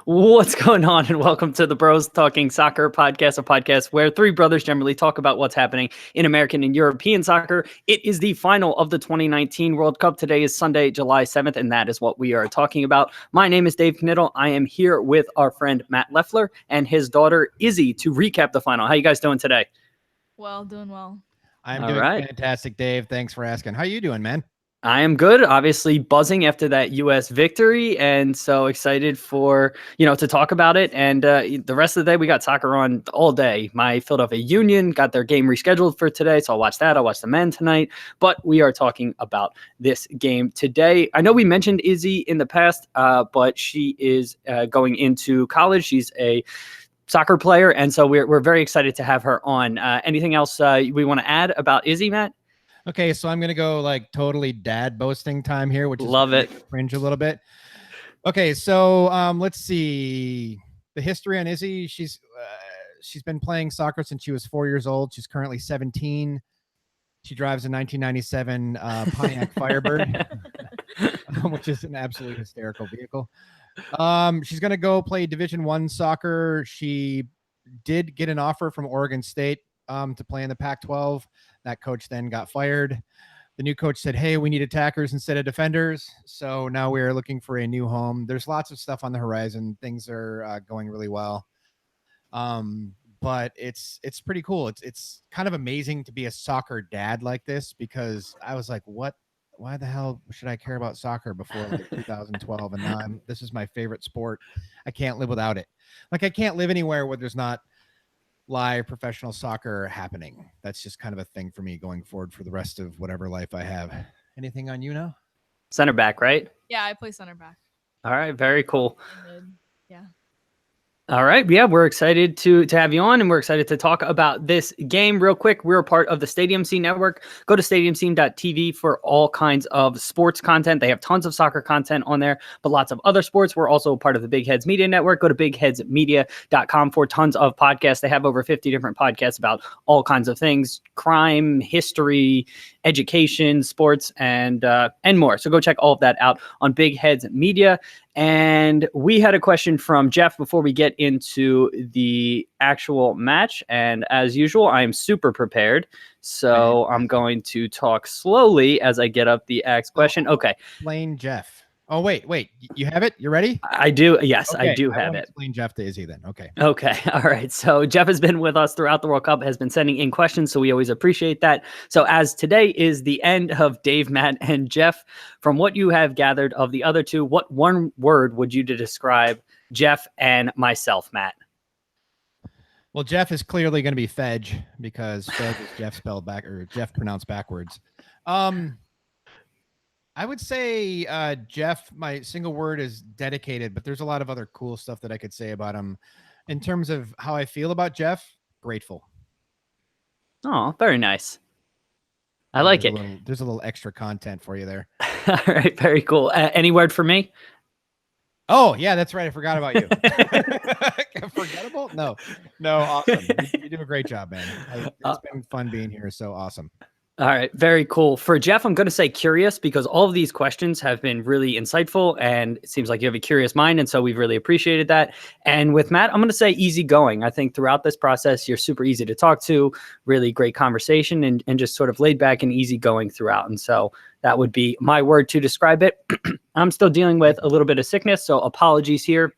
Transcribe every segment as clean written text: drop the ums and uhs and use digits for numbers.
What's going on? And welcome to the Bros Talking Soccer podcast, a podcast where three brothers generally talk about what's happening in American and European soccer. It is the final of the 2019 World Cup. Today is Sunday, July 7th, and that is what we are talking about. My name is Dave Knittel. I am here with our friend Matt Lefler and his daughter Izzy to recap the final. How you guys doing today? Well, doing well. I'm doing fantastic, Dave. Thanks for asking. How you doing, man? I am good, obviously buzzing after that U.S. victory, and so excited for, to talk about it. And the rest of the day, we got soccer on all day. My Philadelphia Union got their game rescheduled for today, so I'll watch that. I'll watch the men tonight, but we are talking about this game today. I know we mentioned Izzy in the past, but she is going into college. She's a soccer player, and so we're very excited to have her on. Anything else we want to add about Izzy, Matt? Okay, so I'm going to go like totally dad boasting time here, which is love it. Cringe a little bit. Okay, so let's see the history on Izzy. She's been playing soccer since she was 4 years old. She's currently 17. She drives a 1997 Pontiac Firebird, which is an absolutely hysterical vehicle. She's going to go play Division I soccer. She did get an offer from Oregon State to play in the Pac-12. That coach then got fired. The new coach said, hey, we need attackers instead of defenders. So now we're looking for a new home. There's lots of stuff on the horizon. Things are going really well. But it's pretty cool. It's kind of amazing to be a soccer dad like this, because I was like, why the hell should I care about soccer before like 2012? And now this is my favorite sport. I can't live without it. Like, I can't live anywhere where there's not live professional soccer happening. That's just kind of a thing for me going forward for the rest of whatever life I have. Anything on you now? Center back, right? Yeah, I play center back. All right, very cool. Yeah. All right. Yeah, we're excited to have you on, and we're excited to talk about this game. Real quick, we're a part of the Stadium Scene Network. Go to stadiumscene.tv for all kinds of sports content. They have tons of soccer content on there, but lots of other sports. We're also a part of the Big Heads Media Network. Go to bigheadsmedia.com for tons of podcasts. They have over 50 different podcasts about all kinds of things: crime, history, education, sports, and more. So go check all of that out on Big Heads Media. And we had a question from Jeff before we get into the actual match. And as usual, I am super prepared. So I'm going to talk slowly as I get up the asked question. Okay. Explain Jeff. Oh, wait. You have it? You ready? I do. Yes, okay, I do have it. Explain Jeff to Izzy then. Okay. Okay. All right. So Jeff has been with us throughout the World Cup, has been sending in questions, so we always appreciate that. So as today is the end of Dave, Matt, and Jeff, from what you have gathered of the other two, what one word would you describe Jeff and myself, Matt? Well, Jeff is clearly going to be Fedge, because Fedge is Jeff spelled back, or Jeff pronounced backwards. I would say Jeff, my single word is dedicated, but there's a lot of other cool stuff that I could say about him. In terms of how I feel about Jeff, grateful. Oh, very nice. I like it. There's a little extra content for you there. All right, very cool. Any word for me? Oh, yeah, that's right. I forgot about you. Forgettable? No, awesome. You do a great job, man. It's been fun being here. So awesome. All right. Very cool. For Jeff, I'm going to say curious, because all of these questions have been really insightful, and it seems like you have a curious mind. And so we've really appreciated that. And with Matt, I'm going to say easygoing. I think throughout this process, you're super easy to talk to, really great conversation, and just sort of laid back and easygoing throughout. And so that would be my word to describe it. I'm still dealing with a little bit of sickness, so apologies here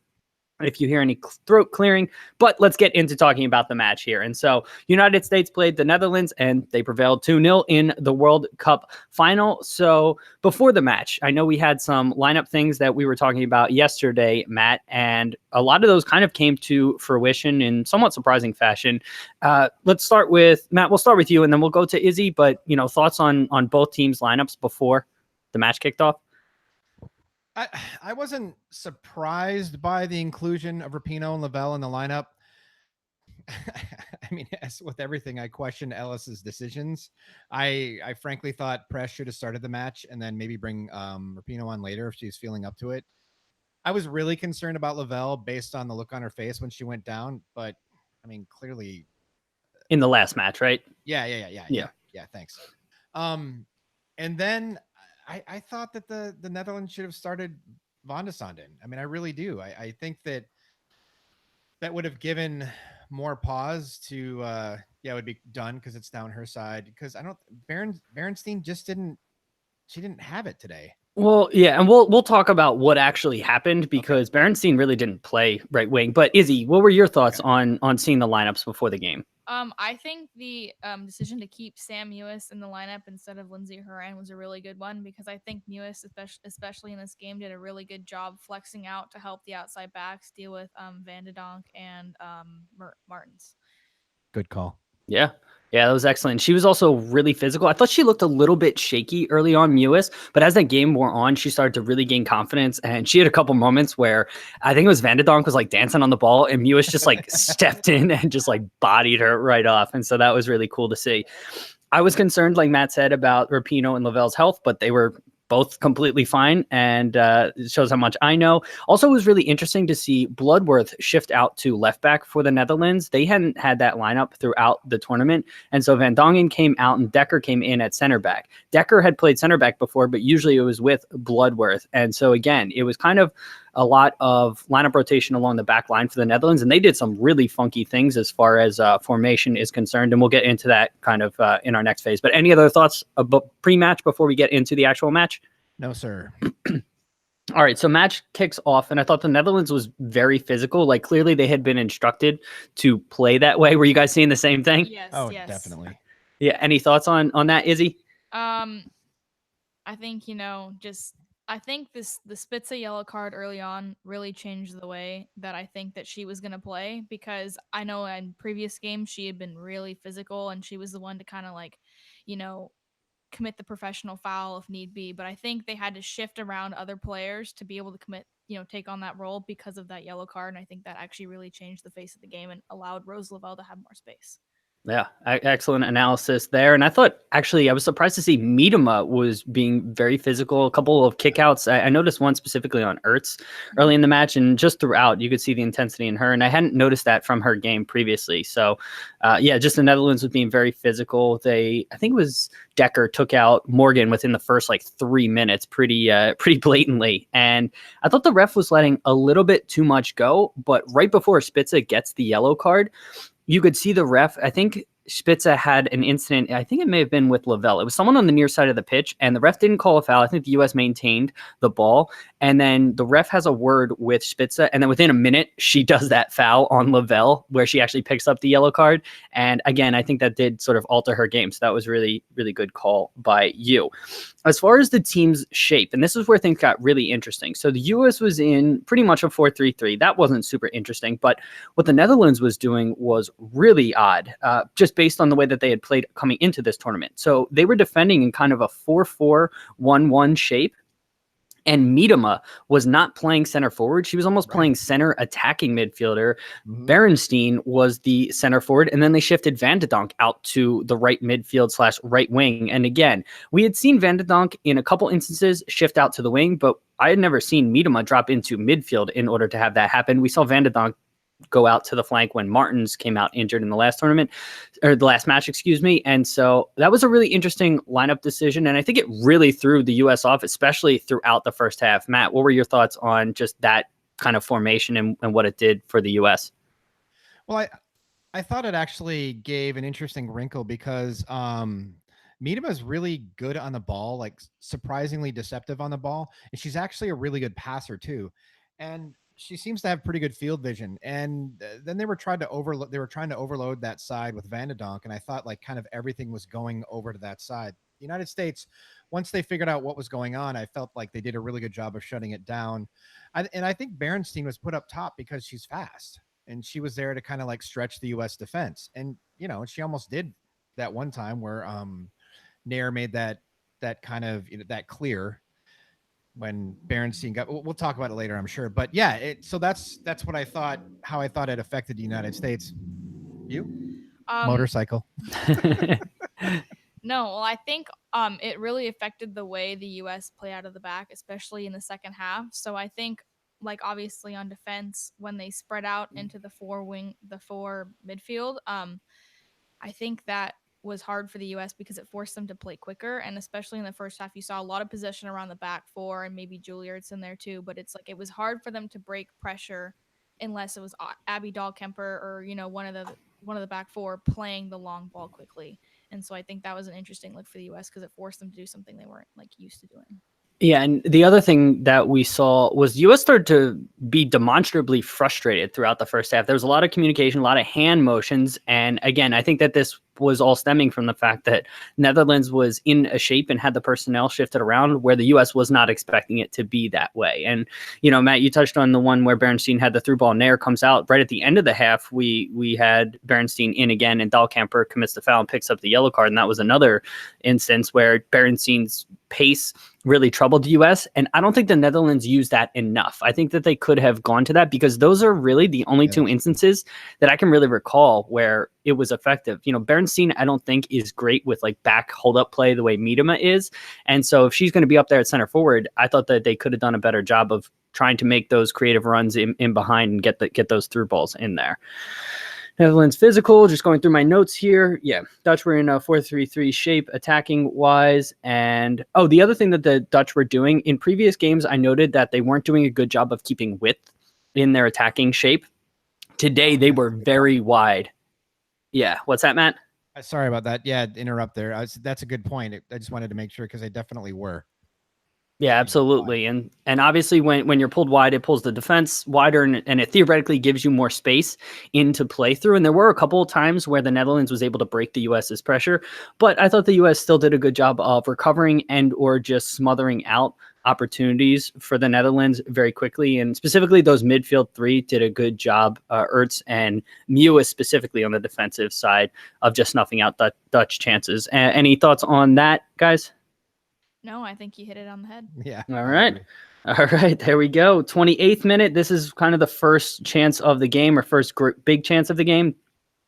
if you hear any throat clearing, but let's get into talking about the match here. And so United States played the Netherlands, and they prevailed 2-0 in the World Cup final. So before the match, I know we had some lineup things that we were talking about yesterday, Matt, and a lot of those kind of came to fruition in somewhat surprising fashion. Let's start with, Matt, we'll start with you, and then we'll go to Izzy, but thoughts on both teams' lineups before the match kicked off? I wasn't surprised by the inclusion of Rapinoe and Lavelle in the lineup. I mean, as with everything, I question Ellis's decisions. I frankly thought Press should have started the match and then maybe bring Rapinoe on later if she's feeling up to it. I was really concerned about Lavelle based on the look on her face when she went down, but I mean, clearly in the last match, right? Yeah. Thanks. And then I thought that the Netherlands should have started Van de Sande. I mean, I really do. I think that that would have given more pause to yeah, it would be done because it's down her side. Because I don't Berenstein just didn't have it today. Well, yeah, and we'll talk about what actually happened Okay. because Berenstein really didn't play right wing. But Izzy, what were your thoughts Okay. on seeing the lineups before the game? I think the decision to keep Sam Mewis in the lineup instead of Lindsey Horan was a really good one because I think Mewis, especially in this game, did a really good job flexing out to help the outside backs deal with Van de Donk and Martins. Good call. Yeah. Yeah, that was excellent. She was also really physical. I thought she looked a little bit shaky early on, Mewis, but as that game wore on, she started to really gain confidence. And she had a couple moments where I think it was Vanderdonk was like dancing on the ball, and Mewis just like stepped in and just like bodied her right off. And so that was really cool to see. I was concerned, like Matt said, about Rapinoe and Lavelle's health, but they were both completely fine, and it shows how much I know. Also, it was really interesting to see Bloodworth shift out to left back for the Netherlands. They hadn't had that lineup throughout the tournament, and so Van Dongen came out and Dekker came in at center back. Dekker had played center back before, but usually it was with Bloodworth, and so again, it was kind of a lot of lineup rotation along the back line for the Netherlands, and they did some really funky things as far as formation is concerned, and we'll get into that kind of in our next phase. But any other thoughts about pre-match before we get into the actual match? No, sir. All right, so match kicks off, and I thought the Netherlands was very physical. Like clearly they had been instructed to play that way. Were you guys seeing the same thing? Yes. Oh, yes. definitely. Yeah. Any thoughts on that, Izzy? I think I think the Spitza yellow card early on really changed the way that I think that she was gonna play because I know in previous games she had been really physical and she was the one to kind of like, you know, commit the professional foul if need be. But I think they had to shift around other players to be able to take on that role because of that yellow card. And I think that actually really changed the face of the game and allowed Rose Lavelle to have more space. Yeah, excellent analysis there. And I thought, actually, I was surprised to see Miedema was being very physical. A couple of kickouts. I noticed one specifically on Ertz early in the match, and just throughout, you could see the intensity in her. And I hadn't noticed that from her game previously. So, yeah, just the Netherlands was being very physical. I think it was Dekker took out Morgan within the first like 3 minutes, pretty blatantly. And I thought the ref was letting a little bit too much go. But right before Spitza gets the yellow card, you could see the ref. I think Spitza had an incident. I think it may have been with Lavelle. It was someone on the near side of the pitch, and the ref didn't call a foul. I think the U.S. maintained the ball, and then the ref has a word with Spitza, and then within a minute, she does that foul on Lavelle, where she actually picks up the yellow card. And again, I think that did sort of alter her game. So that was really, really good call by you. As far as the team's shape, and this is where things got really interesting. So the U.S. was in pretty much a 4-3-3. That wasn't super interesting, but what the Netherlands was doing was really odd, just based on the way that they had played coming into this tournament. So they were defending in kind of a 4-4-1-1 shape. And Miedema was not playing center forward. She was almost playing center attacking midfielder. Berenstein was the center forward. And then they shifted Van de Donk out to the right midfield / right wing. And again, we had seen Van de Donk in a couple instances shift out to the wing, but I had never seen Miedema drop into midfield in order to have that happen. We saw Van de Donk go out to the flank when Martins came out injured in the last tournament, or the last match, excuse me. And so that was a really interesting lineup decision. And I think it really threw the U.S. off, especially throughout the first half. Matt, what were your thoughts on just that kind of formation and what it did for the U.S.? Well, I thought it actually gave an interesting wrinkle because Miedema is really good on the ball, like surprisingly deceptive on the ball. And she's actually a really good passer too. And she seems to have pretty good field vision. And then they were trying to overload that side with Van de Donk. And I thought like kind of everything was going over to that side. The United States, once they figured out what was going on, I felt like they did a really good job of shutting it down. And I think Berenstein was put up top because she's fast. And she was there to kind of like stretch the U.S. defense. And, she almost did that one time where Nair made that kind of, that clear when Berenstein got, we'll talk about it later, I'm sure. But yeah, so that's what I thought, how I thought it affected the United States. You? Motorcycle. No, well, I think it really affected the way the U.S. play out of the back, especially in the second half. So I think, like obviously on defense, when they spread out into the four midfield, I think that was hard for the U.S. because it forced them to play quicker, and especially in the first half, you saw a lot of possession around the back four, and maybe Juilliard's in there too. But it's like it was hard for them to break pressure unless it was Abby Dahlkemper or one of the back four playing the long ball quickly. And so I think that was an interesting look for the U.S. because it forced them to do something they weren't like used to doing. Yeah, and the other thing that we saw was U.S. started to be demonstrably frustrated throughout the first half. There was a lot of communication, a lot of hand motions, and again, I think that this was all stemming from the fact that Netherlands was in a shape and had the personnel shifted around where the U.S. was not expecting it to be that way. And, Matt, you touched on the one where Berenstein had the through ball. Nair comes out right at the end of the half. We had Berenstein in again, and Dahlkemper commits the foul and picks up the yellow card. And that was another instance where Berenstein's pace really troubled the U.S. And I don't think the Netherlands used that enough. I think that they could have gone to that because those are really the only two instances that I can really recall where it was effective. Berenstein, I don't think is great with like back hold up play the way Miedema is. And so if she's going to be up there at center forward, I thought that they could have done a better job of trying to make those creative runs in behind and get those through balls in there. Netherlands physical, just going through my notes here. Yeah, Dutch were in a 4-3-3 shape attacking wise. And the other thing that the Dutch were doing in previous games, I noted that they weren't doing a good job of keeping width in their attacking shape. Today, they were very wide. Yeah, what's that, Matt? Sorry about that. Yeah, interrupt there. That's a good point. I just wanted to make sure because they definitely were. Yeah, absolutely. And obviously when you're pulled wide, it pulls the defense wider and it theoretically gives you more space into play through. And there were a couple of times where the Netherlands was able to break the US's pressure, but I thought the US still did a good job of recovering and or just smothering out opportunities for the Netherlands very quickly. And specifically those midfield three did a good job, Ertz and Mewis specifically on the defensive side of just snuffing out the Dutch chances. Any thoughts on that, guys? No, I think you hit it on the head. Yeah. All right. All right. There we go. 28th minute. This is kind of the first chance of the game or first big chance of the game.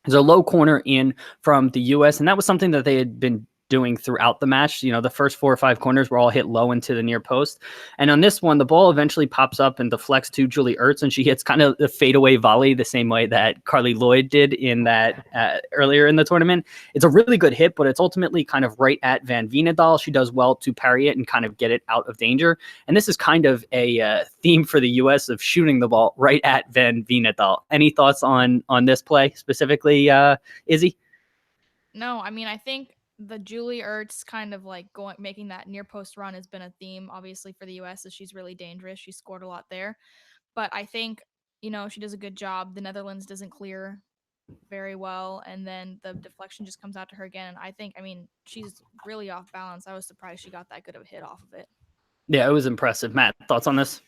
There's a low corner in from the U.S., and that was something that they had been doing throughout the match. The first 4 or 5 corners were all hit low into the near post. And on this one, the ball eventually pops up and deflects to Julie Ertz, and she hits kind of the fadeaway volley the same way that Carly Lloyd did in that earlier in the tournament. It's a really good hit, but it's ultimately kind of right at Van Veenendaal. She does well to parry it and kind of get it out of danger. And this is kind of a theme for the U.S. of shooting the ball right at Van Veenendaal. Any thoughts on this play specifically, Izzy? No, I mean, I think the Julie Ertz kind of like making that near post run has been a theme, obviously, for the U.S. as she's really dangerous. She scored a lot there. But I think, she does a good job. The Netherlands doesn't clear very well. And then the deflection just comes out to her again. And I mean, she's really off balance. I was surprised she got that good of a hit off of it. Yeah, it was impressive. Matt, thoughts on this?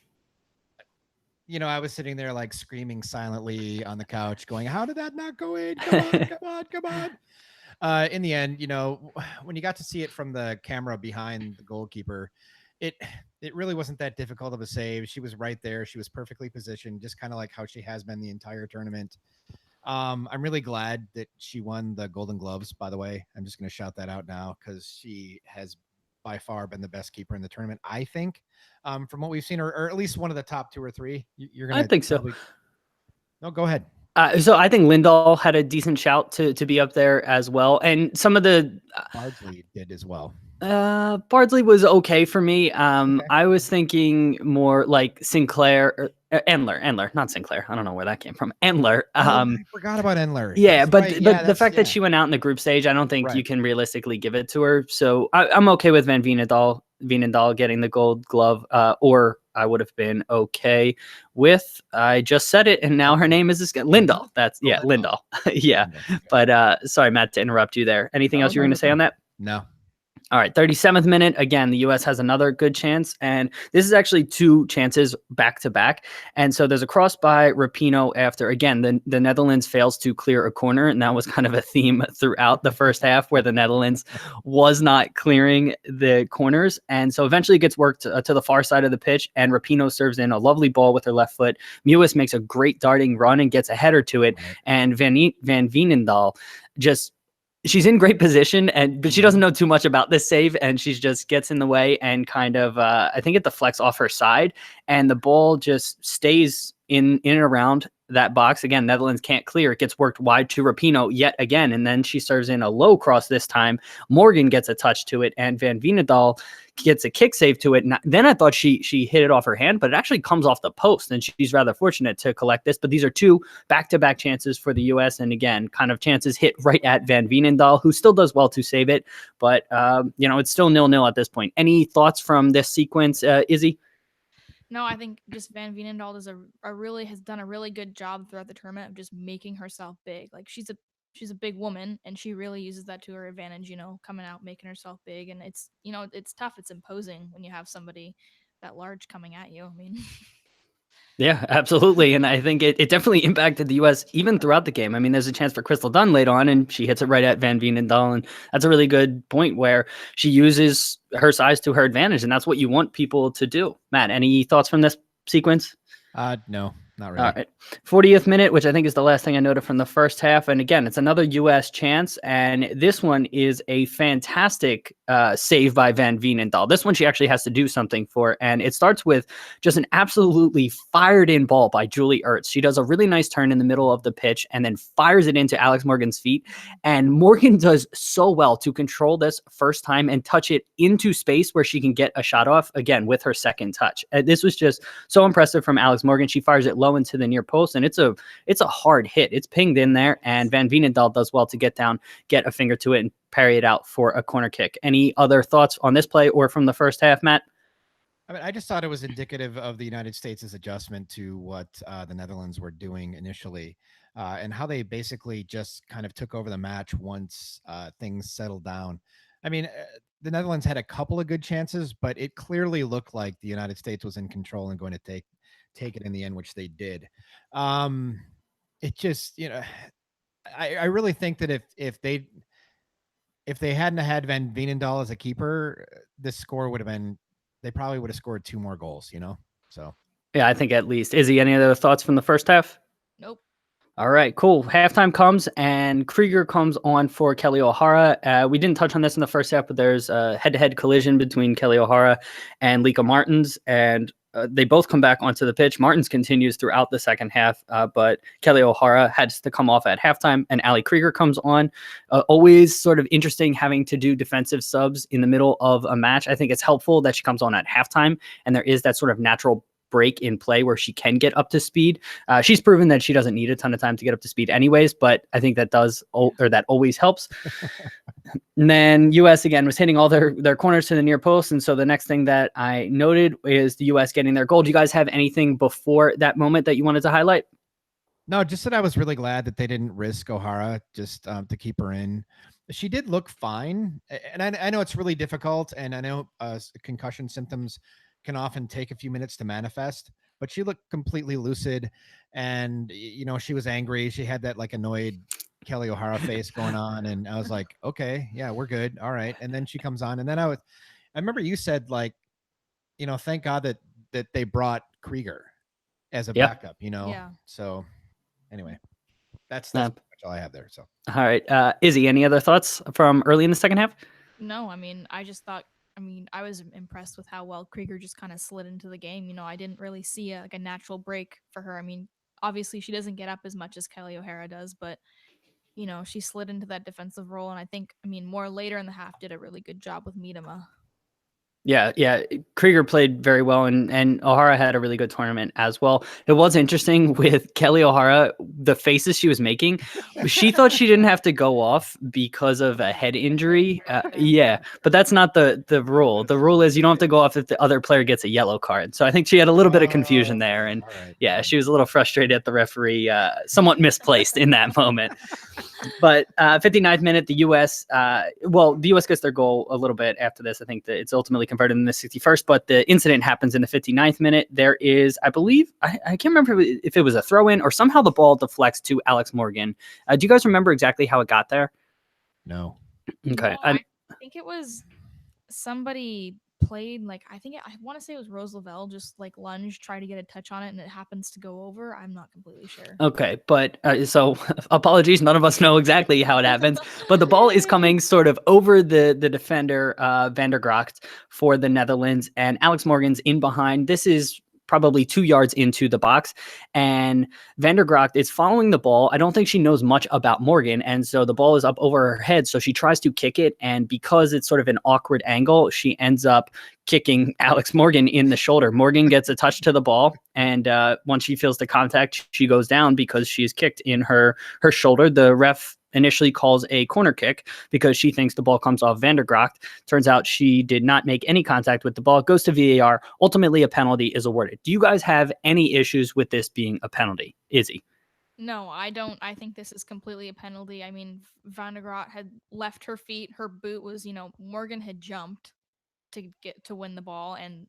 I was sitting there like screaming silently on the couch going, how did that not go in? Come on, come on, come on. In the end, when you got to see it from the camera behind the goalkeeper, it really wasn't that difficult of a save. She was right there. She was perfectly positioned, just kind of like how she has been the entire tournament. I'm really glad that she won the Golden Gloves, by the way. I'm just going to shout that out now because she has by far been the best keeper in the tournament, I think, from what we've seen, or at least one of the top 2 or 3. You're going to I think so. No, go ahead. So I think Lindahl had a decent shout to be up there as well. And some of the Bardsley did as well. Bardsley was okay for me. Okay. I was thinking more like Sinclair or Endler, not Sinclair. I don't know where that came from. Endler. I forgot about Endler. Yeah, but the fact that she went out in the group stage, I don't think you can realistically give it to her. So I'm okay with Van Veenendaal getting the Gold Glove, or I would have been okay with, I just said it, and now her name is Lindahl. That's Lindahl. Yeah. But sorry, Matt, to interrupt you there. Anything else you were going to say on that? No. All right, 37th minute. Again, the U.S. has another good chance, and this is actually 2 chances back to back. And so there's a cross by Rapinoe after, again, the Netherlands fails to clear a corner, and that was kind of a theme throughout the first half where the Netherlands was not clearing the corners. And so eventually it gets worked to the far side of the pitch, and Rapinoe serves in a lovely ball with her left foot. Mewis makes a great darting run and gets a header to it, and Van Veenendaal she's in great position, but she doesn't know too much about this save, and she just gets in the way and kind of, I think it deflects off her side, and the ball just stays in and around that box. Again, Netherlands can't clear. It gets worked wide to Rapinoe yet again. And then she serves in a low cross this time. Morgan gets a touch to it, and Van Veenendaal gets a kick save to it. And then I thought she hit it off her hand, but it actually comes off the post, and she's rather fortunate to collect this. But these are two back-to-back chances for the U.S. And again, kind of chances hit right at Van Veenendaal, who still does well to save it. But, it's still 0-0 at this point. Any thoughts from this sequence, Izzy? No, I think just Van Veenendaal has done a really good job throughout the tournament of just making herself big. Like she's a big woman, and she really uses that to her advantage. Coming out, making herself big, and it's it's tough. It's imposing when you have somebody that large coming at you. I mean. Yeah, absolutely. And I think it definitely impacted the U.S. even throughout the game. I mean, there's a chance for Crystal Dunn late on, and she hits it right at Van Veenendaal. And that's a really good point where she uses her size to her advantage. And that's what you want people to do. Matt, any thoughts from this sequence? No, not really. All right. 40th minute, which I think is the last thing I noted from the first half. And again, it's another U.S. chance. And this one is a fantastic save by Van Veenendaal. This one she actually has to do something for. And it starts with just an absolutely fired in ball by Julie Ertz. She does a really nice turn in the middle of the pitch and then fires it into Alex Morgan's feet. And Morgan does so well to control this first time and touch it into space where she can get a shot off again with her second touch. This was just so impressive from Alex Morgan. She fires it low into the near post, and it's a hard hit. It's pinged in there, and Van Veenendaal does well to get down, get a finger to it, and parry it out for a corner kick. Any other thoughts on this play or from the first half, Matt? I mean, I just thought it was indicative of the United States' adjustment to what the Netherlands were doing initially, and how they basically just kind of took over the match once things settled down. I mean, the Netherlands had a couple of good chances, but it clearly looked like the United States was in control and going to take it in the end, which they did. It just, I really think that if they hadn't had Van Veenendaal as a keeper, this score would have been, they probably would have scored 2 more goals, So yeah, I think at least. Izzy, any other thoughts from the first half? Nope. All right, cool. Halftime comes and Krieger comes on for Kelly O'Hara. We didn't touch on this in the first half, but there's a head-to-head collision between Kelly O'Hara and Lika Martens, and they both come back onto the pitch. Martens continues throughout the second half, but Kelly O'Hara has to come off at halftime, and Ali Krieger comes on. Always sort of interesting having to do defensive subs in the middle of a match. I think it's helpful that she comes on at halftime, and there is that sort of natural break in play where she can get up to speed. She's proven that she doesn't need a ton of time to get up to speed anyways, but I think that that always helps. And then US again was hitting all their corners to the near post. And so the next thing that I noted is the US getting their goal. Do you guys have anything before that moment that you wanted to highlight? No, just that I was really glad that they didn't risk O'Hara just to keep her in. She did look fine. And I know it's really difficult. And I know concussion symptoms can often take a few minutes to manifest, but she looked completely lucid, and she was angry. She had that like annoyed Kelly O'Hara face going on, and I was like, okay, yeah, we're good, all right. And then she comes on, and then I remember you said like, thank God that they brought Krieger as a backup, Yeah. So anyway, that's all I have there. So all right, Izzy, any other thoughts from early in the second half? No, I mean, I was impressed with how well Krieger just kind of slid into the game. I didn't really see a natural break for her. I mean, obviously she doesn't get up as much as Kelly O'Hara does, but she slid into that defensive role, and I think, more later in the half did a really good job with Miedema. Yeah. Krieger played very well, and O'Hara had a really good tournament as well. It was interesting with Kelly O'Hara, the faces she was making. She thought she didn't have to go off because of a head injury. Yeah, but that's not the rule. The rule is you don't have to go off if the other player gets a yellow card. So I think she had a little bit of confusion there, and she was a little frustrated at the referee, somewhat misplaced in that moment. But 59th minute, the U.S. The U.S. gets their goal a little bit after this. I think that it's ultimately converted in the 61st, but the incident happens in the 59th minute. There is, I believe, I can't remember if it was a throw-in or somehow the ball deflects to Alex Morgan. Do you guys remember exactly how it got there? No. Okay. No, I think it was somebody played, like, I want to say it was Rose Lavelle, just like lunge, try to get a touch on it, and it happens to go over. I'm not completely sure. Okay, but so apologies, none of us know exactly how it happens, but the ball is coming sort of over the defender, Van der Gracht, for the Netherlands, and Alex Morgan's in behind. This is probably 2 yards into the box, and Vandergracht is following the ball. I don't think she knows much about Morgan, and so the ball is up over her head, so she tries to kick it, and because it's sort of an awkward angle, she ends up kicking Alex Morgan in the shoulder. Morgan gets a touch to the ball, and once she feels the contact, she goes down because she's kicked in her shoulder. The ref initially calls a corner kick because she thinks the ball comes off Vandergracht. Turns out she did not make any contact with the ball. It goes to VAR. Ultimately, a penalty is awarded. Do you guys have any issues with this being a penalty? Izzy? No, I don't. I think this is completely a penalty. I mean, Van der Graatt had left her feet. Her boot was, Morgan had jumped to get to win the ball, and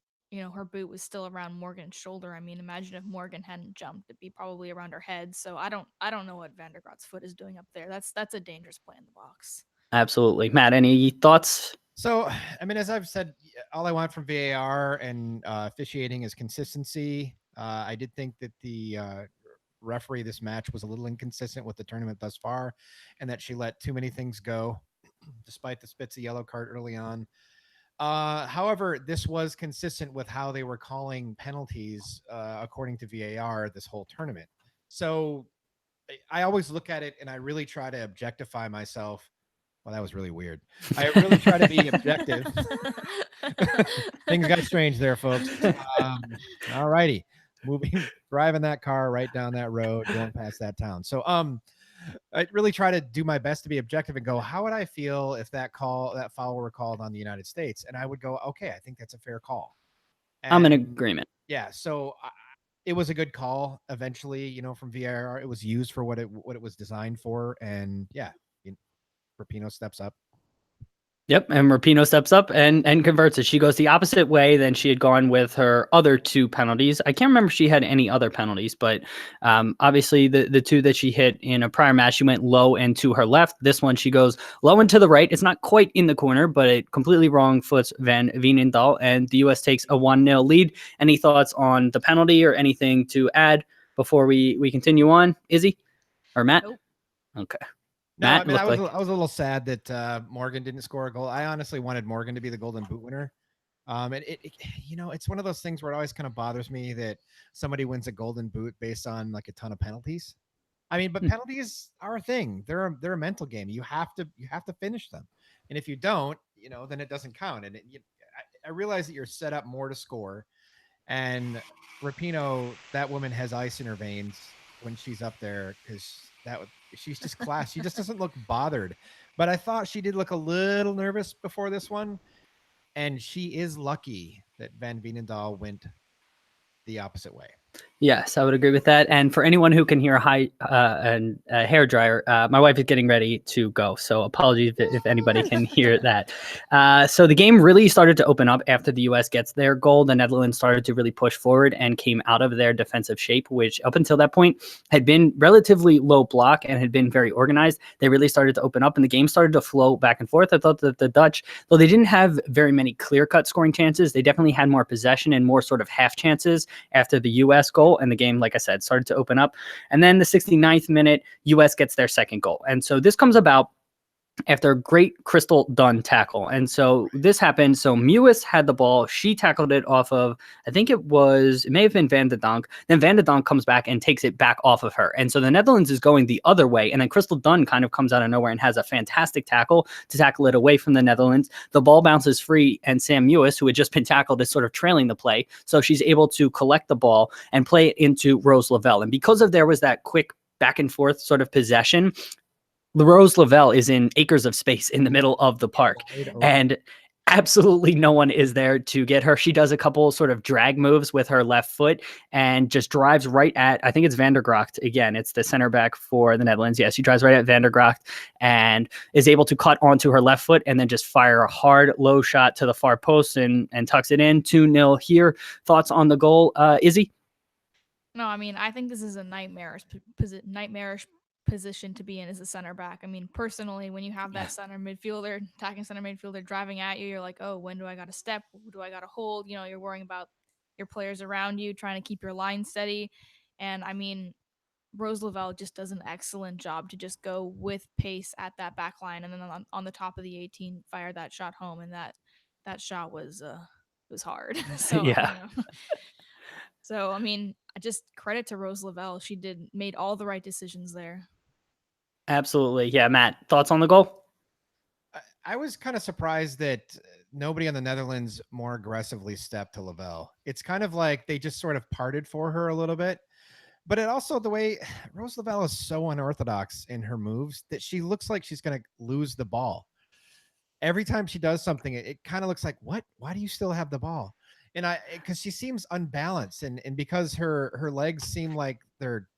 her boot was still around Morgan's shoulder. I mean, imagine if Morgan hadn't jumped, it'd be probably around her head. So I don't know what Van der Graatt's foot is doing up there. That's a dangerous play in the box. Absolutely. Matt, any thoughts? So, I mean, as I've said, all I want from VAR and officiating is consistency. I did think that the referee this match was a little inconsistent with the tournament thus far, and that she let too many things go, despite the Spitze yellow card early on. However, this was consistent with how they were calling penalties according to VAR this whole tournament. So I always look at it and I really try to objectify myself. Well, that was really weird. I really try to be objective. Things got strange there, folks. All righty. Driving that car right down that road, going past that town. So I really try to do my best to be objective and go, how would I feel if that foul were called on the United States? And I would go, okay, I think that's a fair call. And I'm in agreement. yeah, so it was a good call eventually, from VAR. It was used for what it was designed for. And yeah, Rapinoe steps up. Yep, and Rapinoe steps up and converts it. She goes the opposite way than she had gone with her other 2 penalties. I can't remember if she had any other penalties, but obviously the 2 that she hit in a prior match, she went low and to her left. This one, she goes low and to the right. It's not quite in the corner, but it completely wrong foots Van Veenendaal, and the U.S. takes a 1-0 lead. Any thoughts on the penalty or anything to add before we continue on, Izzy or Matt? Nope. Okay. No, Matt, I mean, I was like... a little sad that Morgan didn't score a goal. I honestly wanted Morgan to be the Golden Boot winner. And it's one of those things where it always kind of bothers me that somebody wins a Golden Boot based on like a ton of penalties. I mean, but penalties are a thing. They're a mental game. You have to finish them, and if you don't, then it doesn't count. And I realize that you're set up more to score. And Rapinoe, that woman has ice in her veins when she's up there because she's just class. She just doesn't look bothered. But I thought she did look a little nervous before this one. And she is lucky that Van Veenendaal went the opposite way. Yes, I would agree with that. And for anyone who can hear a hair dryer, my wife is getting ready to go. So apologies if anybody can hear that. So the game really started to open up after the U.S. gets their goal. The Netherlands started to really push forward and came out of their defensive shape, which up until that point had been relatively low block and had been very organized. They really started to open up and the game started to flow back and forth. I thought that the Dutch, though they didn't have very many clear-cut scoring chances, they definitely had more possession and more sort of half chances after the U.S. goal. And the game, like I said, started to open up. And then the 69th minute, U.S. gets their second goal. And so this comes about after a great Crystal Dunn tackle. And so this happened. So Mewis had the ball. She tackled it off of, I think it may have been Van de Donk. Then Van de Donk comes back and takes it back off of her. And so the Netherlands is going the other way. And then Crystal Dunn kind of comes out of nowhere and has a fantastic tackle to tackle it away from the Netherlands. The ball bounces free and Sam Mewis, who had just been tackled, is sort of trailing the play. So she's able to collect the ball and play it into Rose Lavelle. And because of there was that quick back and forth sort of possession, Rose Lavelle is in acres of space in the middle of the park, and absolutely no one is there to get her. She does a couple sort of drag moves with her left foot and just drives right at, I think it's Van der Gracht. Again, it's the center back for the Netherlands. Yeah, she drives right at Van der Gracht and is able to cut onto her left foot and then just fire a hard low shot to the far post and tucks it in. 2-0 here. Thoughts on the goal, Izzy? No, I mean, I think this is a nightmarish position to be in as a center back. I mean, personally, when you have that attacking center midfielder driving at you, you're like, oh, when do I got to step? Who do I got to hold? You're worrying about your players around you, trying to keep your line steady. And I mean, Rose Lavelle just does an excellent job to just go with pace at that back line, and then on the top of the 18, fire that shot home, and that shot was hard. So Yeah. So, I mean, just credit to Rose Lavelle. She made all the right decisions there. Absolutely. Yeah, Matt, thoughts on the goal? I was kind of surprised that nobody in the Netherlands more aggressively stepped to Lavelle. It's kind of like they just sort of parted for her a little bit. But it also, the way Rose Lavelle is so unorthodox in her moves that she looks like she's going to lose the ball. Every time she does something, it kind of looks like, what? Why do you still have the ball? And because she seems unbalanced, and because her legs seem like they're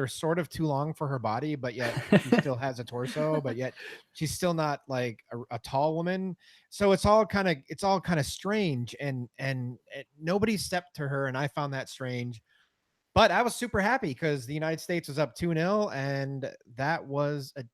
sort of too long for her body, but yet she still has a torso, but yet she's still not like a tall woman. So it's all kind of strange, and nobody stepped to her, and I found that strange. But I was super happy because the United States was up 2-0, and that was a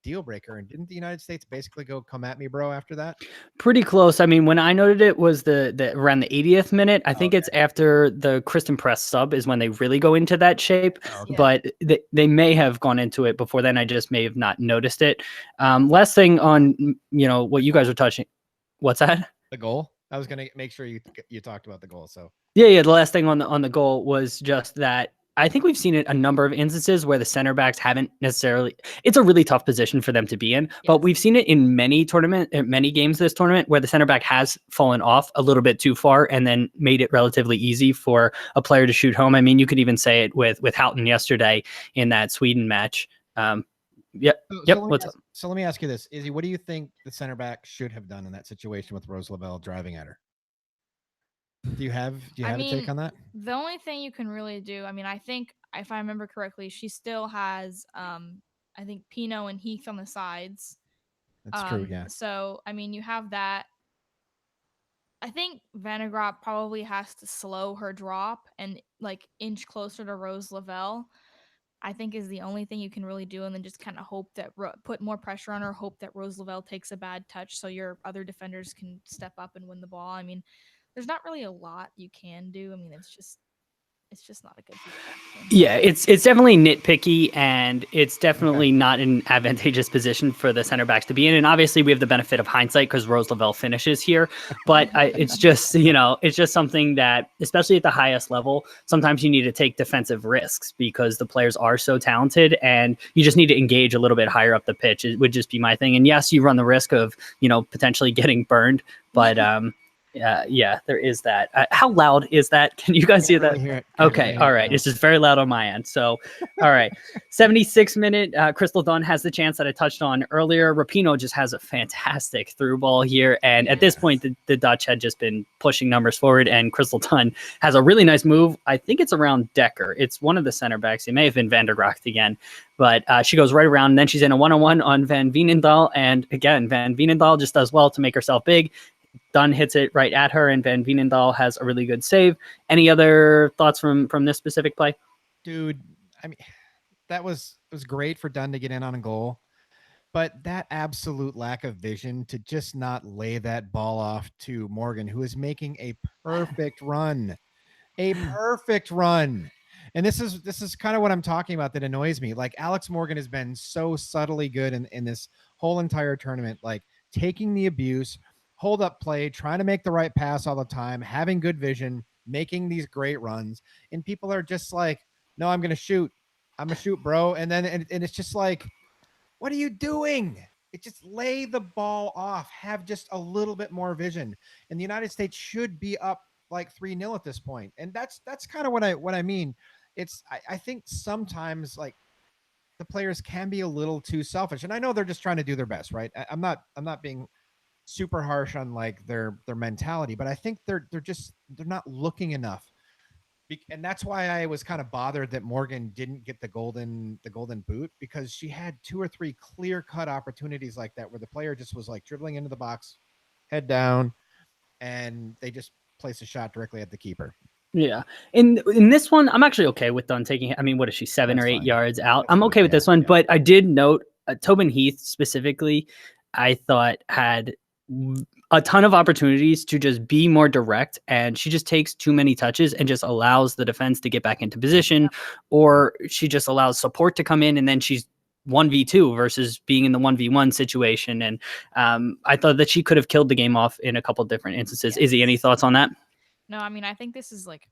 deal breaker. And didn't the United States basically go come at me, bro, after that? Pretty close. I mean, when I noted it was the around the 80th minute. I think it's after the Kristen Press sub is when they really go into that shape. Okay. But they may have gone into it before then. I just may have not noticed it. Last thing on what you guys were touching. What's that? The goal. I was gonna make sure you talked about the goal. So Yeah. The last thing on the goal was just that I think we've seen it a number of instances where the center backs haven't necessarily. It's a really tough position for them to be in, but we've seen it in many games this tournament where the center back has fallen off a little bit too far and then made it relatively easy for a player to shoot home. I mean, you could even say it with Houghton yesterday in that Sweden match. So let me ask you this, Izzy. What do you think the center back should have done in that situation with Rose Lavelle driving at her? Do you have a take on that? The only thing you can really do, I mean, I think if I remember correctly, she still has I think Pino and Heath on the sides. That's true, yeah. So, I mean, you have that. I think Vandergraat probably has to slow her drop and like inch closer to Rose Lavelle. I think is the only thing you can really do, and then just kind of hope that put more pressure on her, hope that Rose Lavelle takes a bad touch so your other defenders can step up and win the ball. I mean, there's not really a lot you can do. I mean, it's just not a good feedback. Yeah, it's definitely nitpicky, and it's definitely not an advantageous position for the center backs to be in. And obviously, we have the benefit of hindsight because Rose Lavelle finishes here. But it's just it's just something that, especially at the highest level, sometimes you need to take defensive risks because the players are so talented, and you just need to engage a little bit higher up the pitch. It would just be my thing. And yes, you run the risk of potentially getting burned, but yeah, there is that. How loud is that? Can you guys hear that? Really Okay, all right. It's just very loud on my end. So, all right. 76th minute, Crystal Dunn has the chance that I touched on earlier. Rapinoe just has a fantastic through ball here. And at this point, the Dutch had just been pushing numbers forward, and Crystal Dunn has a really nice move. I think it's around Decker. It's one of the center backs. It may have been Van der Gracht again. But she goes right around, and then she's in a one-on-one on Van Veenendaal. And again, Van Veenendaal just does well to make herself big. Dunn hits it right at her, and Van Veenendaal has a really good save. Any other thoughts from this specific play? Dude, I mean, it was great for Dunn to get in on a goal, but that absolute lack of vision to just not lay that ball off to Morgan, who is making a perfect run. And this is kind of what I'm talking about that annoys me. Like, Alex Morgan has been so subtly good in this whole entire tournament, like taking the abuse, hold up play, trying to make the right pass all the time, having good vision, making these great runs. And people are just like, no, I'm going to shoot, bro. And then, and it's just like, what are you doing? It just lay the ball off, have just a little bit more vision. And the United States should be up like 3-0 at this point. And that's kind of what I mean. I think sometimes like the players can be a little too selfish, and I know they're just trying to do their best, right? I'm not being super harsh on like their mentality, but I think they're not looking enough. And that's why I was kind of bothered that Morgan didn't get the golden boot, because she had 2 or 3 clear-cut opportunities like that where the player just was like dribbling into the box, head down, and they just placed a shot directly at the keeper. Yeah. In this one, I'm actually okay with Dunn taking, I mean, what is she, 7 or 8 yards out? I'm okay with this one, but I did note Tobin Heath specifically, I thought had a ton of opportunities to just be more direct, and she just takes too many touches and just allows the defense to get back into position, or she just allows support to come in, and then she's 1v2 versus being in the 1v1 situation. And I thought that she could have killed the game off in a couple different instances. Izzy, any thoughts on that? No, I mean, I think this is like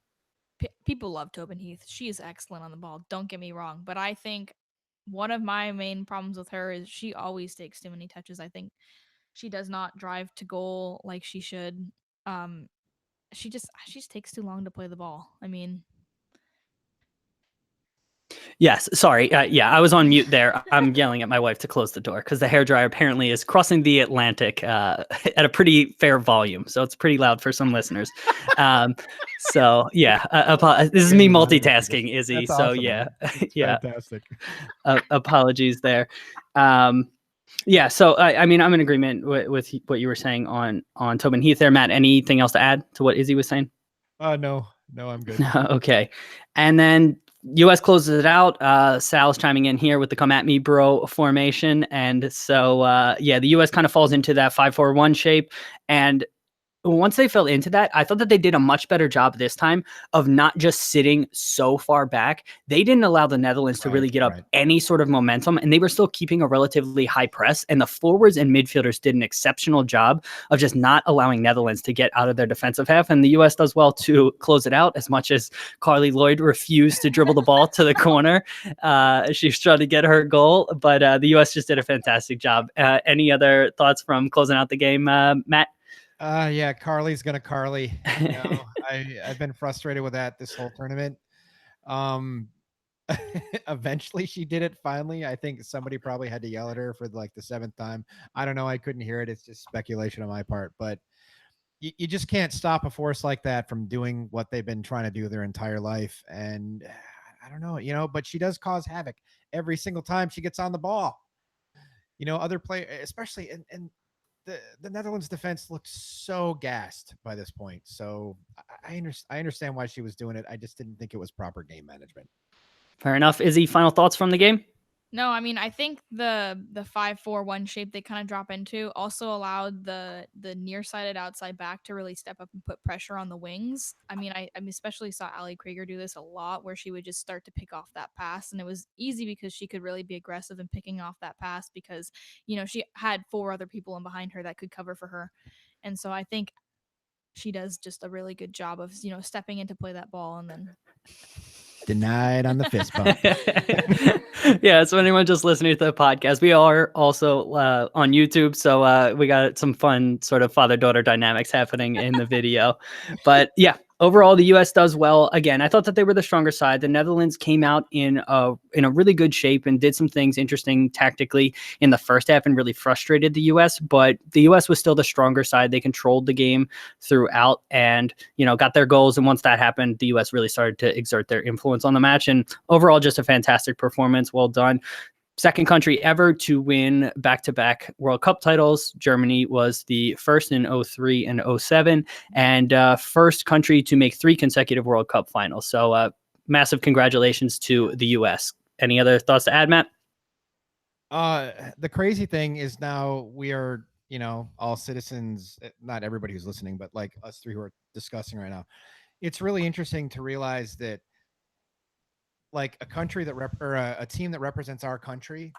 people love Tobin Heath. She is excellent on the ball. Don't get me wrong, but I think one of my main problems with her is she always takes too many touches. I think she does not drive to goal like she should. Um, she just takes too long to play the ball. I mean, Yes, sorry. Yeah, I was on mute there. I'm yelling at my wife to close the door because the hairdryer apparently is crossing the Atlantic at a pretty fair volume. So it's pretty loud for some listeners. So yeah, this is me multitasking, Izzy. That's so awesome, yeah, man. yeah. Fantastic. Apologies there. Yeah, so I mean, I'm in agreement with what you were saying on Tobin Heath there, Matt. Anything else to add to what Izzy was saying? No, I'm good. Okay. And then US closes it out. Sal's chiming in here with the come at me bro formation. And so, yeah, the US kind of falls into that 5-4-1 shape. And once they fell into that, I thought that they did a much better job this time of not just sitting so far back. They didn't allow the Netherlands to really get up any sort of momentum, and they were still keeping a relatively high press. And the forwards and midfielders did an exceptional job of just not allowing Netherlands to get out of their defensive half. And the U.S. does well to close it out, as much as Carly Lloyd refused to dribble the ball to the corner. She's trying to get her goal, but the U.S. just did a fantastic job. Any other thoughts from closing out the game, Matt? Yeah, Carly's gonna Carly. You know, I've been frustrated with that this whole tournament. Eventually she did it finally. I think somebody probably had to yell at her for like the 7th time. I don't know. I couldn't hear it. It's just speculation on my part, but you just can't stop a force like that from doing what they've been trying to do their entire life. And I don't know, but she does cause havoc every single time she gets on the ball. Other players, especially and the Netherlands defense looks so gassed by this point. So I understand why she was doing it. I just didn't think it was proper game management. Fair enough. Izzy, final thoughts from the game? no, I mean, I think the 5-4-1 shape they kind of drop into also allowed the nearsighted outside back to really step up and put pressure on the wings. I mean, I especially saw Ali Krieger do this a lot, where she would just start to pick off that pass, and it was easy because she could really be aggressive in picking off that pass because she had 4 other people in behind her that could cover for her, and so I think she does just a really good job of stepping in to play that ball and then. Denied on the fist bump. Yeah, so anyone just listening to the podcast, we are also on YouTube, so we got some fun sort of father-daughter dynamics happening in the video. But yeah, overall, the U.S. does well. Again, I thought that they were the stronger side. The Netherlands came out in a really good shape and did some things interesting tactically in the first half and really frustrated the U.S., but the U.S. was still the stronger side. They controlled the game throughout and, got their goals. And once that happened, the U.S. really started to exert their influence on the match. And overall, just a fantastic performance. Well done. Second country ever to win back-to-back World Cup titles. Germany was the first in 2003 and 2007, and first country to make 3 consecutive World Cup finals. So massive congratulations to the U.S. Any other thoughts to add, Matt? The crazy thing is now we are, all citizens, not everybody who's listening, but like us 3 who are discussing right now. It's really interesting to realize that like a country that a team that represents our country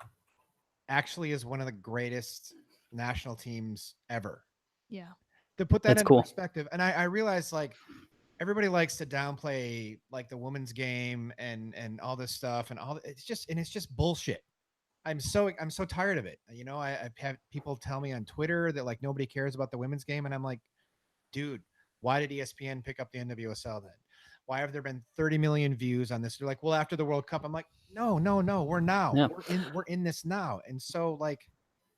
actually is one of the greatest national teams ever. Yeah. To put that That's into cool. perspective. And I realize like everybody likes to downplay like the women's game and all this stuff and it's just bullshit. I'm so tired of it. I've had people tell me on Twitter that like nobody cares about the women's game. And I'm like, dude, why did ESPN pick up the NWSL then? Why have there been 30 million views on this? They're like, well, after the World Cup. I'm like, no, we're now. Yeah. We're in this now. And so like,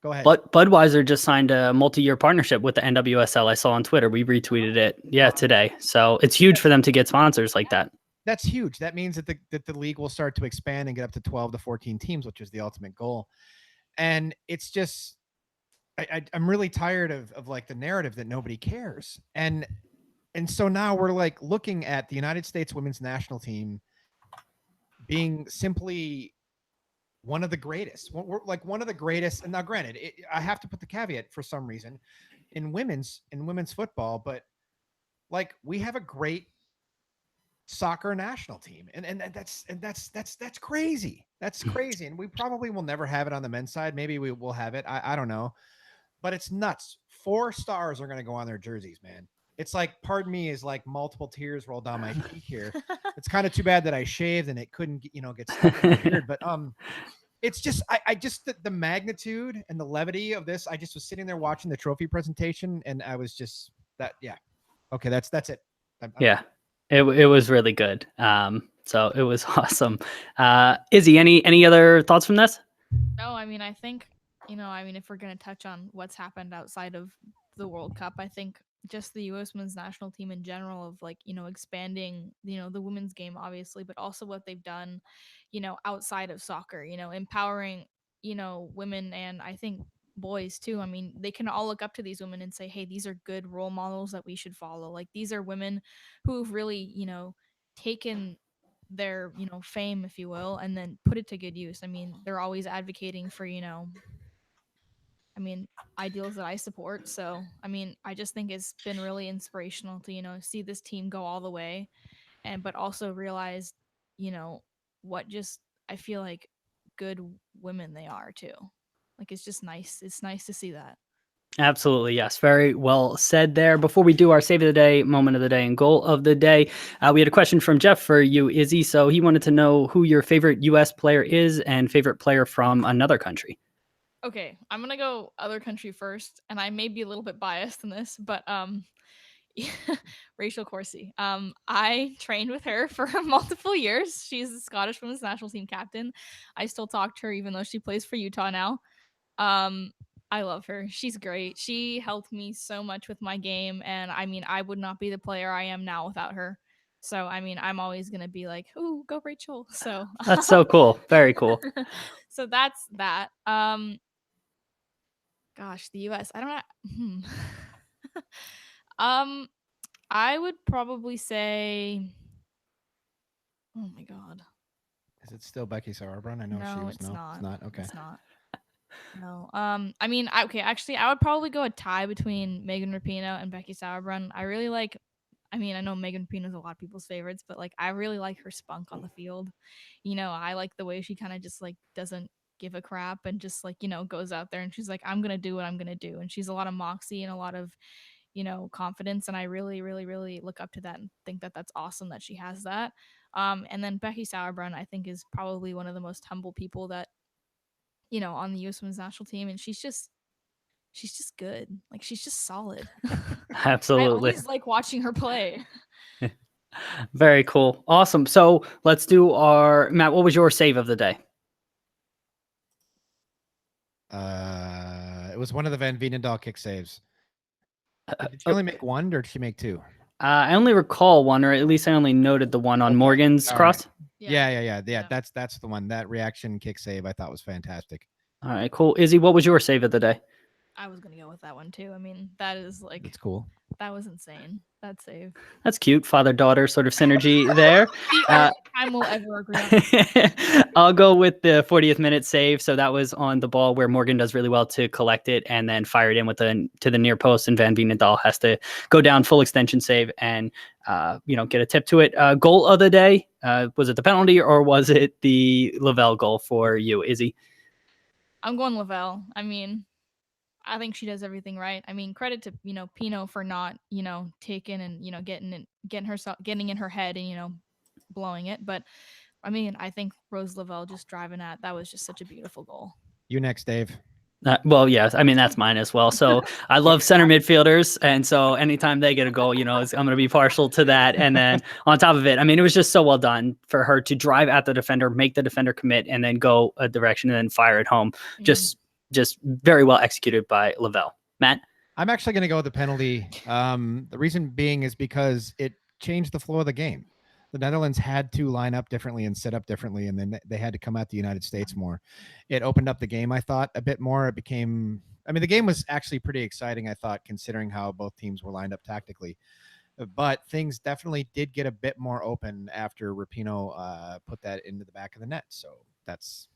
go ahead. But Budweiser just signed a multi-year partnership with the NWSL. I saw on Twitter. We retweeted it. Yeah, today. So it's huge for them to get sponsors like that. That's huge. That means that the league will start to expand and get up to 12 to 14 teams, which is the ultimate goal. And it's just, I'm really tired of like the narrative that nobody cares. And so now we're like looking at the United States women's national team being simply one of the greatest. We're like one of the greatest. And now granted, I have to put the caveat for some reason in women's football, but like we have a great soccer national team. And that's crazy. That's crazy. And we probably will never have it on the men's side. Maybe we will have it. I don't know, but it's nuts. 4 stars are going to go on their jerseys, man. It's like, pardon me, is like multiple tears roll down my cheek here. It's kind of too bad that I shaved and it couldn't, get stuck in my beard. But it's just, I just the magnitude and the levity of this. I just was sitting there watching the trophy presentation, and I was just that, yeah. Okay, that's it. Yeah, it was really good. So it was awesome. Izzy, any other thoughts from this? No, I mean, I think, if we're going to touch on what's happened outside of the World Cup, I think just the U.S. women's national team in general of like, expanding, the women's game, obviously, but also what they've done, outside of soccer, empowering, women and I think boys too. I mean, they can all look up to these women and say, hey, these are good role models that we should follow. Like, these are women who've really, taken their fame, if you will, and then put it to good use. I mean, they're always advocating for ideals that I support. So I mean, I just think it's been really inspirational to see this team go all the way, and but also realize you know what just I feel like good women they are too. Like, it's just nice. It's nice to see that. Absolutely, yes. Very well said there. Before we do our save of the day, moment of the day, and goal of the day, we had a question from Jeff for you, Izzy. So he wanted to know who your favorite U.S. player is and favorite player from another country. Okay, I'm gonna go other country first, and I may be a little bit biased in this, but Rachel Corsie. I trained with her for multiple years. She's the Scottish women's national team captain. I still talk to her even though she plays for Utah now. Um, I love her. She's great. She helped me so much with my game, and I mean, I would not be the player I am now without her. So, I mean, I'm always gonna be like, "Ooh, go Rachel!" So That's so cool. Very cool. so that's that. Gosh, the U.S. I don't know. I would probably say, oh my god, Is it still Becky Sauerbrunn? I know she no, was. it's No, not. it's not. Okay. It's not. No. I mean, okay, actually, I would probably go a tie between Megan Rapinoe and Becky Sauerbrunn. I really like. I mean, I know Megan Rapinoe is a lot of people's favorites, but like, I really like her spunk on the field. I like the way she kind of just like doesn't give a crap and just like goes out there and she's like, I'm gonna do what I'm gonna do, and she's a lot of moxie and a lot of confidence, and I really, really, really look up to that and think that that's awesome that she has that. And then Becky Sauerbrunn, I think, is probably one of the most humble people that on the U.S. Women's National Team, and she's just good. Like, she's just solid. I Absolutely. always like watching her play. Very cool. Awesome. So let's do our Matt. What was your save of the day? It was one of the Van Veenendaal kick saves. Did she only make one, or did she make two? I only recall one, or at least I only noted the one on Morgan's cross. Yeah. That's the one. That reaction kick save I thought was fantastic. All right, cool. Izzy, what was your save of the day? I was gonna go with that one too. I mean, that is like, it's cool. That was insane. That save. That's cute. Father-daughter sort of synergy there. The only time we'll ever agree on. I'll go with the 40th minute save. So that was on the ball where Morgan does really well to collect it and then fire it in to the near post, and Van Veenendaal has to go down full extension save and get a tip to it. Goal of the day, was it the penalty or was it the Lavelle goal for you, Izzy? I'm going Lavelle. I mean, I think she does everything right. I mean, credit to Pino for not taking and getting in her head and blowing it. But I mean, I think Rose Lavelle just driving that was just such a beautiful goal. You next, Dave. Well, yes. I mean, that's mine as well. So I love center midfielders. And so anytime they get a goal, I'm going to be partial to that. And then on top of it, I mean, it was just so well done for her to drive at the defender, make the defender commit, and then go a direction and then fire it home. Mm-hmm. Just very well executed by Lavelle. Matt? I'm actually going to go with the penalty. The reason being is because it changed the flow of the game. The Netherlands had to line up differently and set up differently, and then they had to come at the United States more. It opened up the game, I thought, a bit more. It became, I mean, the game was actually pretty exciting, I thought, considering how both teams were lined up tactically. But things definitely did get a bit more open after Rapinoe put that into the back of the net. So that's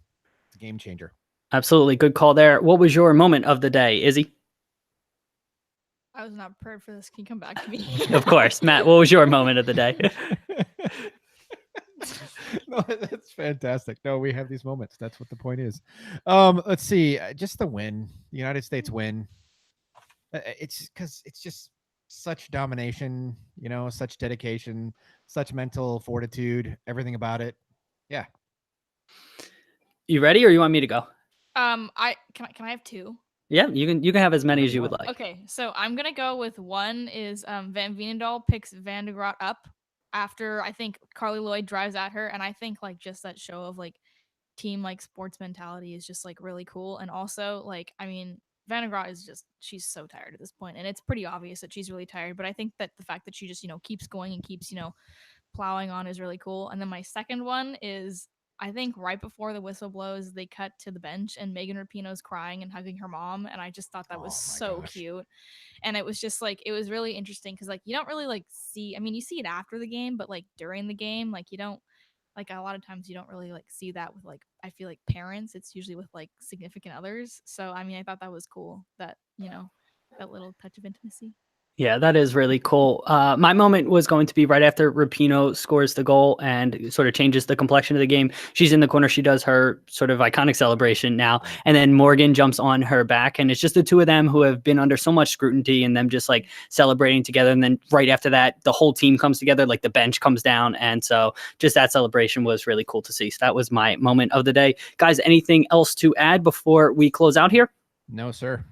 the game changer. Absolutely. Good call there. What was your moment of the day, Izzy? I was not prepared for this. Can you come back to me? Of course. Matt, what was your moment of the day? No, that's fantastic. No, we have these moments. That's what the point is. Let's see. Just the win. The United States win. It's because it's just such domination, such dedication, such mental fortitude, everything about it. Yeah. You ready, or you want me to go? I can I have two? Yeah, you can have as many as you would like. Okay, so I'm gonna go with one is Van Veenendaal picks Van de Graatt up after I think Carly Lloyd drives at her, and I think like just that show of like team like sports mentality is just like really cool. And also like I mean Van de Graatt is just she's so tired at this point, and it's pretty obvious that she's really tired. But I think that the fact that she just keeps going and keeps plowing on is really cool. And then my second one is I think right before the whistle blows, they cut to the bench and Megan Rapinoe's crying and hugging her mom, and I just thought that was so cute. And it was just like it was really interesting because like you don't really like see. I mean, you see it after the game, but like during the game, like you don't like a lot of times you don't really like see that with like I feel like parents. It's usually with like significant others. So I mean, I thought that was cool that that little touch of intimacy. Yeah, that is really cool. My moment was going to be right after Rapinoe scores the goal and sort of changes the complexion of the game. She's in the corner. She does her sort of iconic celebration now. And then Morgan jumps on her back. And it's just the two of them who have been under so much scrutiny and them just like celebrating together. And then right after that, the whole team comes together, like the bench comes down. And so just that celebration was really cool to see. So that was my moment of the day. Guys, anything else to add before we close out here? No, sir.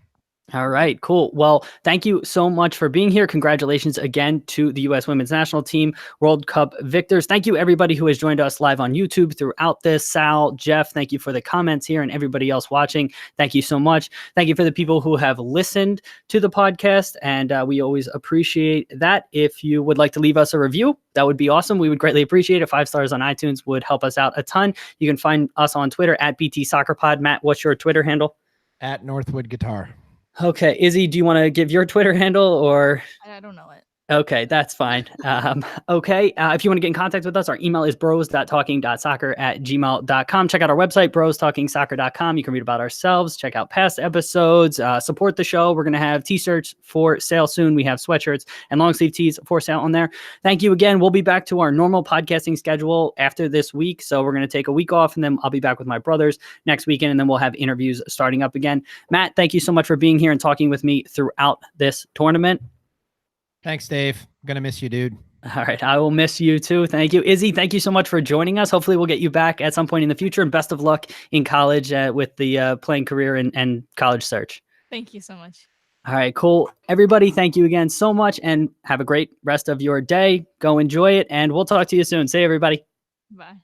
All right, cool. Well, thank you so much for being here. Congratulations again to the U.S. Women's National Team World Cup victors. Thank you, everybody who has joined us live on YouTube throughout this. Sal, Jeff, thank you for the comments here, and everybody else watching. Thank you so much. Thank you for the people who have listened to the podcast, and we always appreciate that. If you would like to leave us a review, that would be awesome. We would greatly appreciate it. 5 stars on iTunes would help us out a ton. You can find us on Twitter at BT Soccer Pod. Matt, what's your Twitter handle? At Northwood Guitar. Okay, Izzy, do you want to give your Twitter handle or? I don't know it. Okay, that's fine. Okay, if you want to get in contact with us, our email is bros.talking.soccer@gmail.com. Check out our website, brostalkingsoccer.com. You can read about ourselves, check out past episodes, support the show. We're going to have t-shirts for sale soon. We have sweatshirts and long sleeve tees for sale on there. Thank you again. We'll be back to our normal podcasting schedule after this week. So we're going to take a week off, and then I'll be back with my brothers next weekend, and then we'll have interviews starting up again. Matt, thank you so much for being here and talking with me throughout this tournament. Thanks, Dave. I'm going to miss you, dude. All right. I will miss you too. Thank you. Izzy, thank you so much for joining us. Hopefully we'll get you back at some point in the future, and best of luck in college with the playing career and college search. Thank you so much. All right, cool. Everybody, thank you again so much, and have a great rest of your day. Go enjoy it, and we'll talk to you soon. See you, everybody. Bye.